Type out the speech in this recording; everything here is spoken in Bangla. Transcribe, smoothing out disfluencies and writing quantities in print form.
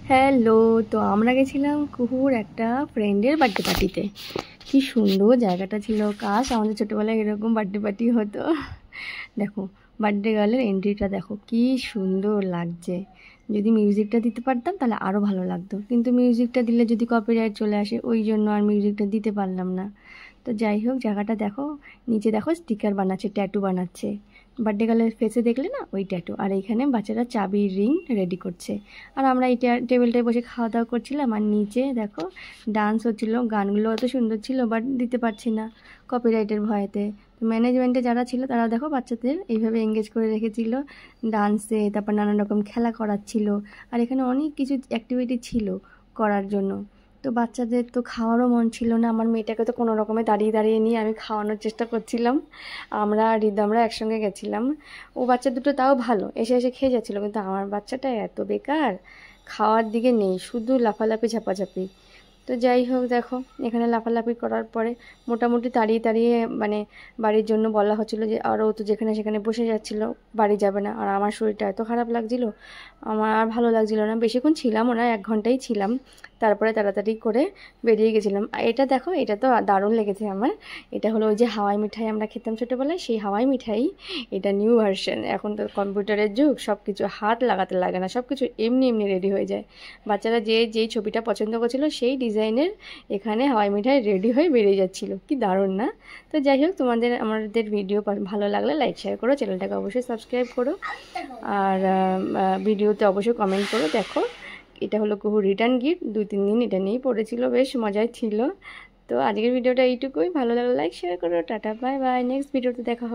হ্যালো, তো আমরা গেছিলাম কুহুর একটা ফ্রেন্ডের বার্থডে পার্টিতে। কি সুন্দর জায়গাটা ছিল, কাশ আমাদের ছোটোবেলায় এরকম বার্থডে পার্টি হতো। দেখো বার্থডে গার্লের এন্ট্রিটা দেখো কি সুন্দর লাগছে। যদি মিউজিকটা দিতে পারতাম তাহলে আরও ভালো লাগতো, কিন্তু মিউজিকটা দিলে যদি কপিরাইট চলে আসে ওই জন্য আর মিউজিকটা দিতে পারলাম না। তো যাই হোক, জায়গাটা দেখো, নিচে দেখো স্টিকার বানাচ্ছে, ট্যাটু বানাচ্ছে। বার্থডে গার্লের ফেসে দেখলে না, ওই ট্যাটু। আর এইখানে বাচ্চারা চাবির রিং রেডি করছে। আর আমরা এই টেবিলটায় বসে খাওয়া দাওয়া করছিলাম, আর নিচে দেখো ডান্স হচ্ছিলো। গানগুলো অত সুন্দর ছিল, বাট দিতে পারছি না কপিরাইটের ভয়েতে। তো ম্যানেজমেন্টে যারা ছিল তারা দেখো বাচ্চাদের এইভাবে এঙ্গেজ করে রেখেছিল ডান্সে, তারপর নানান রকম খেলা করাচ্ছিল। আর এখানে অনেক কিছু অ্যাক্টিভিটি ছিল করার জন্য। তো বাচ্চাদের তো খাওয়ারও মন ছিল না। আমার মেয়েটাকে তো কোনো রকমে দাঁড়িয়ে দাঁড়িয়ে নিয়ে আমি খাওয়ানোর চেষ্টা করছিলাম। আমরা আর রিদমরা একসঙ্গে গেছিলাম। ও বাচ্চা দুটো তাও ভালো, এসে এসে খেয়ে যাচ্ছিলো, কিন্তু আমার বাচ্চাটা এত বেকার, খাওয়ার দিকে নেই, শুধু লাফালাফি ঝাপাঝাপি। তো যাই হোক, দেখো এখানে লাফালাফি করার পরে মোটামুটি তাড়িয়ে তাড়িয়ে মানে বাড়ির জন্য বলা হচ্ছিলো যে, আর ও তো যেখানে সেখানে বসে যাচ্ছিলো, বাড়ি যাবে না। আর আমার শরীরটা এত খারাপ লাগছিলো, আমার আর ভালো লাগছিলো না। বেশিক্ষণ ছিলামও না, 1 ঘন্টাই ছিলাম। তারপরে তাড়াতাড়ি করে বেরিয়ে গেছিলাম। আর এটা দেখো, এটা তো দারুণ লেগেছে আমার। এটা হলো ওই যে হাওয়াই মিঠাই আমরা খেতাম ছোটোবেলায়, সেই হাওয়াই মিঠাই। এটা নিউ ভার্সন। এখন তো কম্পিউটারের যুগ, সব কিছু হাত লাগাতে লাগে না, সব কিছু এমনি এমনি রেডি হয়ে যায়। বাচ্চারা যেই ছবিটা পছন্দ করছিল সেই ডিজাইনের এখানে হাওয়াই মিঠাই রেডি হয়ে বেরিয়ে যাচ্ছিলো। কি দারুণ না? তো যাই হোক, আমাদের ভিডিও ভালো লাগলে লাইক শেয়ার করো, চ্যানেলটাকে অবশ্যই সাবস্ক্রাইব করো, আর ভিডিওতে অবশ্যই কমেন্ট করো। দেখো এটা হলো কুহু রিটার্ন গিফট, 2-3 দিন এটা নিয়েই পড়েছিল, বেশ মজাই ছিল। তো আজকের ভিডিওটা এইটুকুই। ভালো লাগলে লাইক শেয়ার করো। টাটা, বাই বাই, নেক্সট ভিডিওতে দেখা হবে।